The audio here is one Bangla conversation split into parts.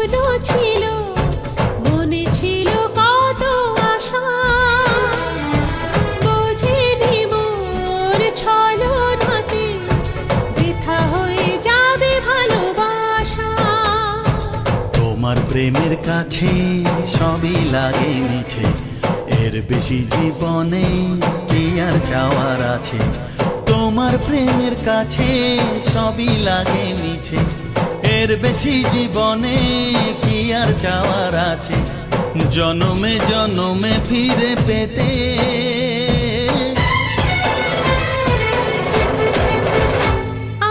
স্বপ্ন ছিল, মনে ছিল কত আশা, বোঝেনি মোর ছলনাতে বৃথা হয়ে যাবে ভালোবাসা। তোমার প্রেমের কাছে সবই লাগে মিঠে, এর বেশি জীবনে কি আর চাওয়ার আছে। তোমার প্রেমের কাছে সবই লাগে মিঠে, এর বেশি জীবনে কি আর চাওয়ার আছে। জনমে জনমে ফিরে পেতে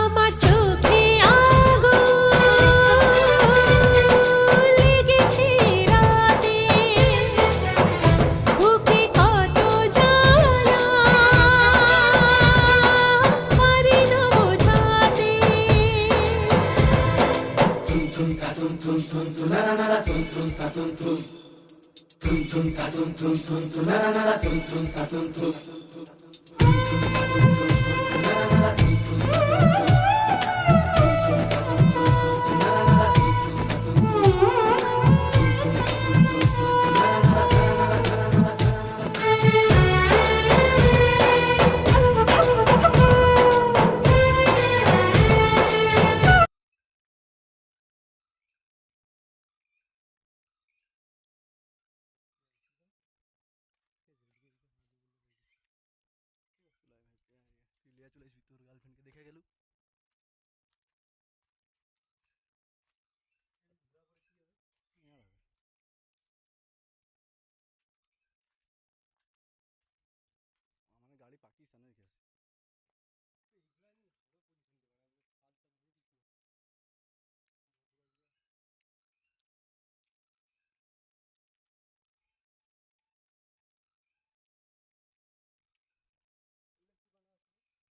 আমার চোখে আগুন লেগেছে রাতে, বুকে কত জ্বালা পারি না বোঝাতে। লিয়া চলে আসবি, তোর গার্লফ্রেন্ডকে দেখে গেলু।